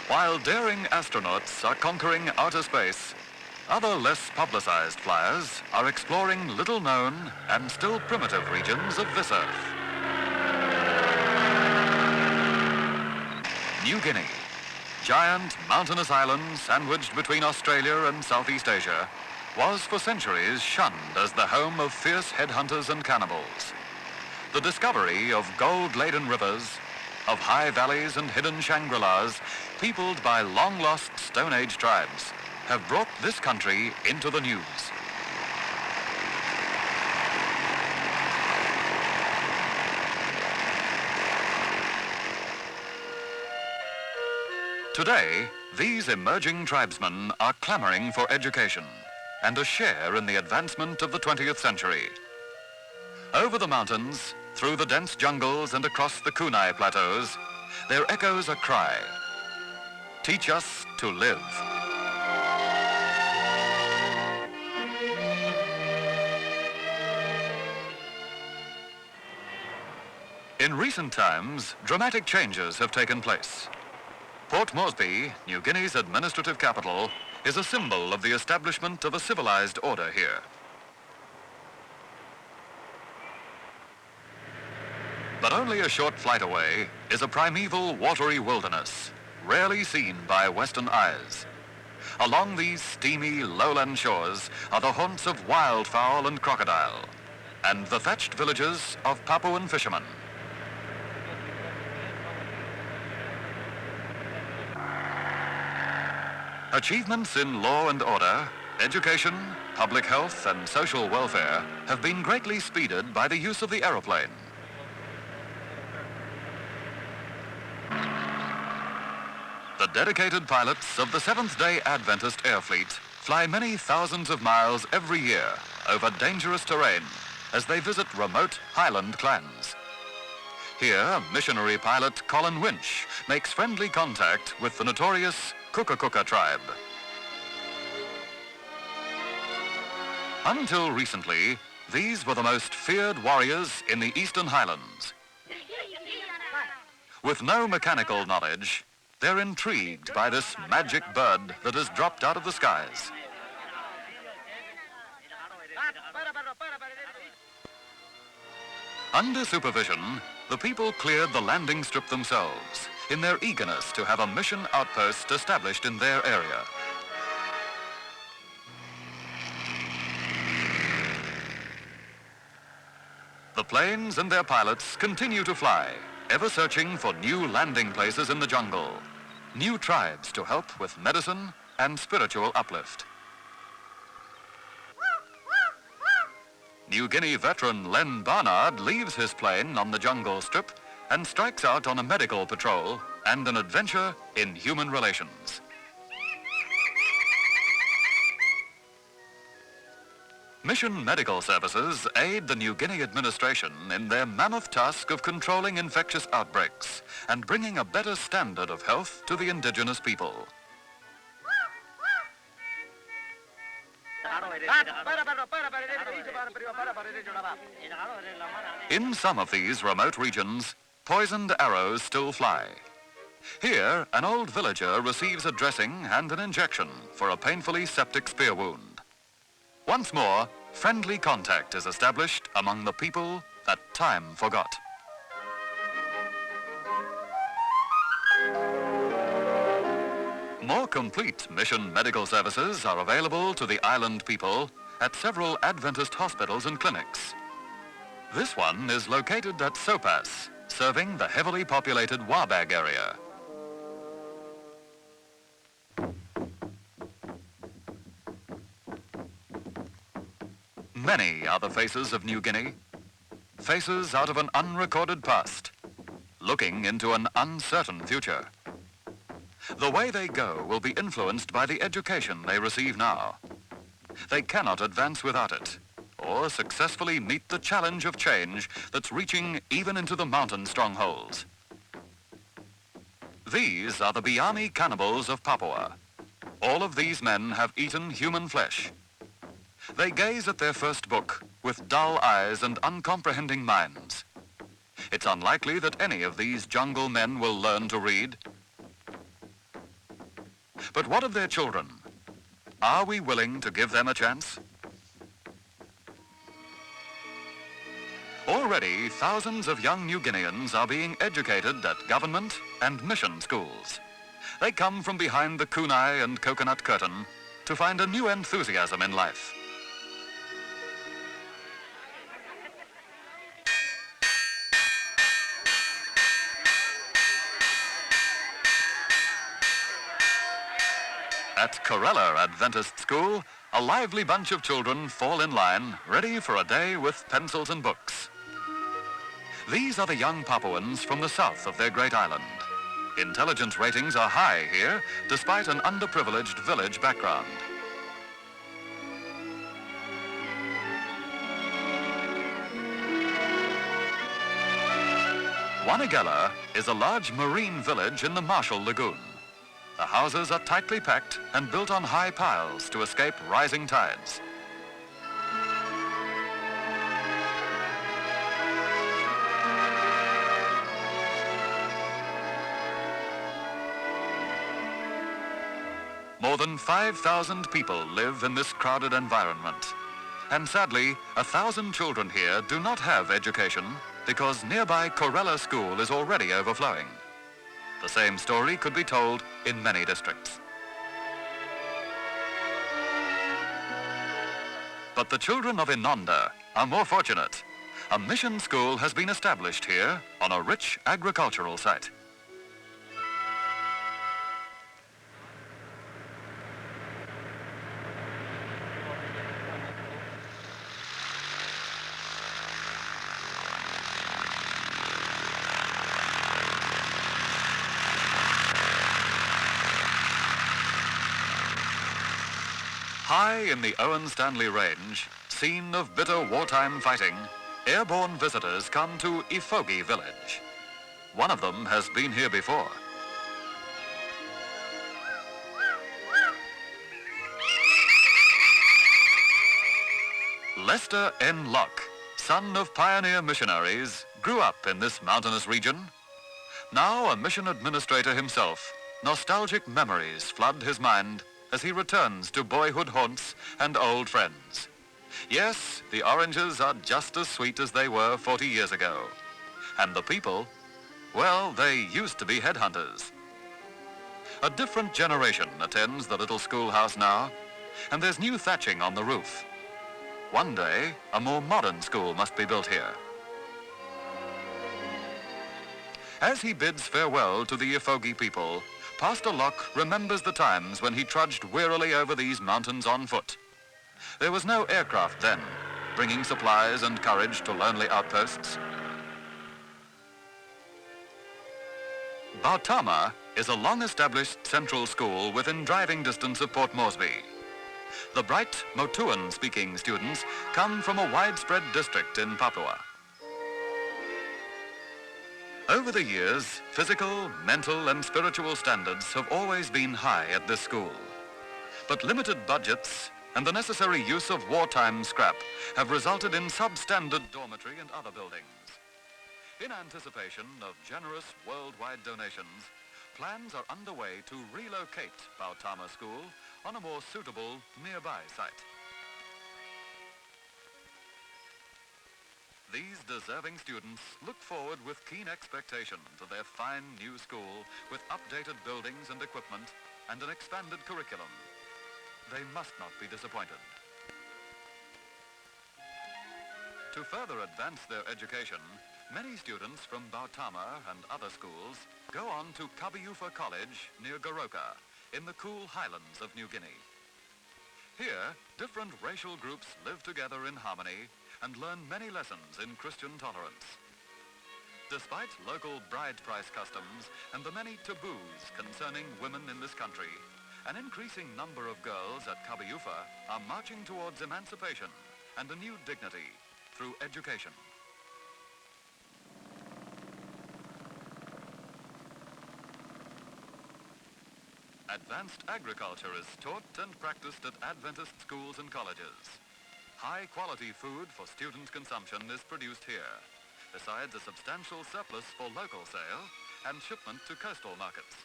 While daring astronauts are conquering outer space, other less publicized flyers are exploring little-known and still primitive regions of this Earth. New Guinea, giant mountainous island sandwiched between Australia and Southeast Asia, was for centuries shunned as the home of fierce headhunters and cannibals. The discovery of gold-laden rivers, of high valleys and hidden Shangri-Las, peopled by long-lost Stone Age tribes, have brought this country into the news. Today, these emerging tribesmen are clamoring for education and a share in the advancement of the 20th century. Over the mountains, through the dense jungles and across the Kunai plateaus, there echoes a cry: teach us to live. In recent times, dramatic changes have taken place. Port Moresby, New Guinea's administrative capital, is a symbol of the establishment of a civilized order here. But only a short flight away is a primeval watery wilderness, rarely seen by Western eyes. Along these steamy lowland shores are the haunts of wildfowl and crocodile, and the thatched villages of Papuan fishermen. Achievements in law and order, education, public health, and social welfare have been greatly speeded by the use of the aeroplane. The dedicated pilots of the Seventh-day Adventist Air Fleet fly many thousands of miles every year over dangerous terrain as they visit remote highland clans. Here, missionary pilot Colin Winch makes friendly contact with the notorious Kuka tribe. Until recently, these were the most feared warriors in the Eastern Highlands. With no mechanical knowledge, they're intrigued by this magic bird that has dropped out of the skies. Under supervision, the people cleared the landing strip themselves in their eagerness to have a mission outpost established in their area. The planes and their pilots continue to fly, ever searching for new landing places in the jungle, new tribes to help with medicine and spiritual uplift. New Guinea veteran Len Barnard leaves his plane on the jungle strip and strikes out on a medical patrol and an adventure in human relations. Mission Medical Services aid the New Guinea administration in their mammoth task of controlling infectious outbreaks and bringing a better standard of health to the indigenous people. In some of these remote regions, poisoned arrows still fly. Here, an old villager receives a dressing and an injection for a painfully septic spear wound. Once more, friendly contact is established among the people that time forgot. More complete mission medical services are available to the island people at several Adventist hospitals and clinics. This one is located at Sopas, serving the heavily populated Wabag area. Many are the faces of New Guinea, faces out of an unrecorded past, looking into an uncertain future. The way they go will be influenced by the education they receive now. They cannot advance without it, or successfully meet the challenge of change that's reaching even into the mountain strongholds. These are the Biami cannibals of Papua. All of these men have eaten human flesh. They gaze at their first book with dull eyes and uncomprehending minds. It's unlikely that any of these jungle men will learn to read. But what of their children? Are we willing to give them a chance? Already, thousands of young New Guineans are being educated at government and mission schools. They come from behind the kunai and coconut curtain to find a new enthusiasm in life. At Corella Adventist School, a lively bunch of children fall in line, ready for a day with pencils and books. These are the young Papuans from the south of their great island. Intelligence ratings are high here, despite an underprivileged village background. Wanagala is a large marine village in the Marshall Lagoon. The houses are tightly packed and built on high piles to escape rising tides. More than 5,000 people live in this crowded environment. And sadly, 1,000 children here do not have education because nearby Corella School is already overflowing. The same story could be told in many districts. But the children of Inonda are more fortunate. A mission school has been established here on a rich agricultural site. High in the Owen Stanley Range, scene of bitter wartime fighting, airborne visitors come to Ifogi village. One of them has been here before. Lester N. Locke, son of pioneer missionaries, grew up in this mountainous region. Now a mission administrator himself, nostalgic memories flood his mind as he returns to boyhood haunts and old friends. Yes, the oranges are just as sweet as they were 40 years ago. And the people, well, they used to be headhunters. A different generation attends the little schoolhouse now, and there's new thatching on the roof. One day, a more modern school must be built here. As he bids farewell to the Ifogi people, Pastor Locke remembers the times when he trudged wearily over these mountains on foot. There was no aircraft then, bringing supplies and courage to lonely outposts. Bautama is a long-established central school within driving distance of Port Moresby. The bright Motuan-speaking students come from a widespread district in Papua. Over the years, physical, mental and spiritual standards have always been high at this school. But limited budgets and the necessary use of wartime scrap have resulted in substandard dormitory and other buildings. In anticipation of generous worldwide donations, plans are underway to relocate Bautama School on a more suitable nearby site. These deserving students look forward with keen expectation to their fine new school with updated buildings and equipment and an expanded curriculum. They must not be disappointed. To further advance their education, many students from Bautama and other schools go on to Kabiufa College near Goroka in the cool highlands of New Guinea. Here, different racial groups live together in harmony and learn many lessons in Christian tolerance. Despite local bride price customs and the many taboos concerning women in this country, an increasing number of girls at Kabiufa are marching towards emancipation and a new dignity through education. Advanced agriculture is taught and practiced at Adventist schools and colleges. High-quality food for student consumption is produced here, besides a substantial surplus for local sale and shipment to coastal markets.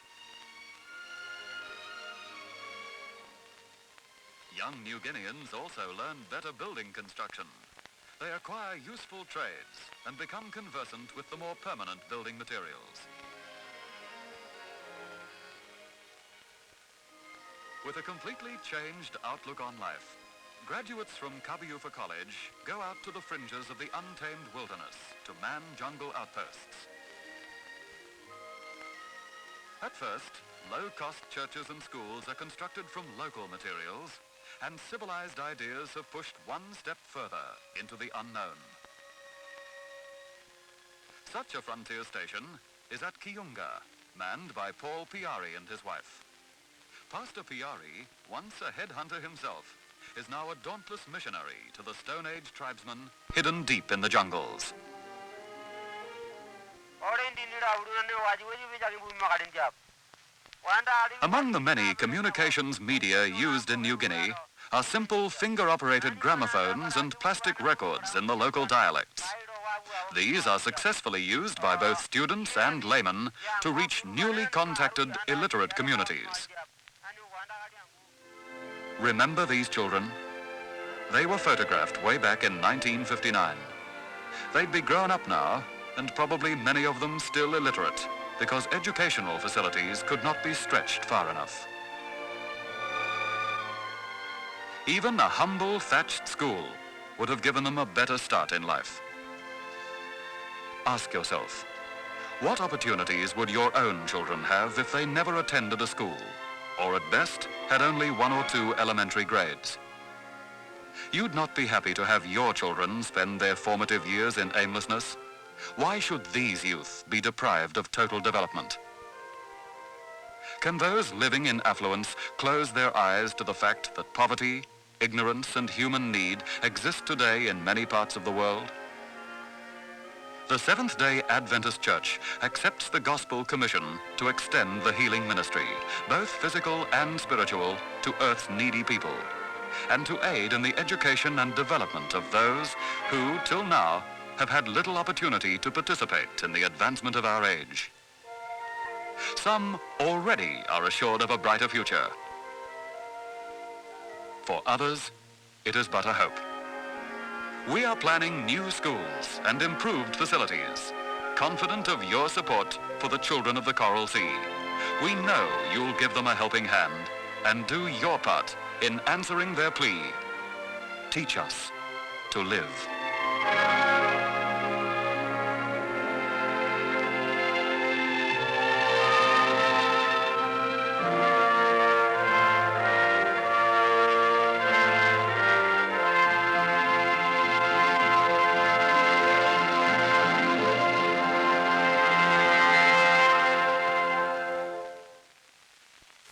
Young New Guineans also learn better building construction. They acquire useful trades and become conversant with the more permanent building materials. With a completely changed outlook on life, graduates from Kabuyufa College go out to the fringes of the untamed wilderness to man jungle outposts. At first, low-cost churches and schools are constructed from local materials, and civilized ideas have pushed one step further into the unknown. Such a frontier station is at Kiunga, manned by Paul Piari and his wife. Pastor Piari, once a headhunter himself, is now a dauntless missionary to the Stone Age tribesmen hidden deep in the jungles. Among the many communications media used in New Guinea are simple finger-operated gramophones and plastic records in the local dialects. These are successfully used by both students and laymen to reach newly contacted illiterate communities. Remember these children? They were photographed way back in 1959. They'd be grown up now, and probably many of them still illiterate, because educational facilities could not be stretched far enough. Even a humble thatched school would have given them a better start in life. Ask yourself, what opportunities would your own children have if they never attended a school, or at best had only 1 or 2 elementary grades? You'd not be happy to have your children spend their formative years in aimlessness. Why should these youth be deprived of total development? Can those living in affluence close their eyes to the fact that poverty, ignorance, and human need exist today in many parts of the world? The Seventh-day Adventist Church accepts the Gospel Commission to extend the healing ministry, both physical and spiritual, to Earth's needy people, and to aid in the education and development of those who, till now, have had little opportunity to participate in the advancement of our age. Some already are assured of a brighter future. For others, it is but a hope. We are planning new schools and improved facilities, confident of your support for the children of the Coral Sea. We know you'll give them a helping hand and do your part in answering their plea. Teach us to live.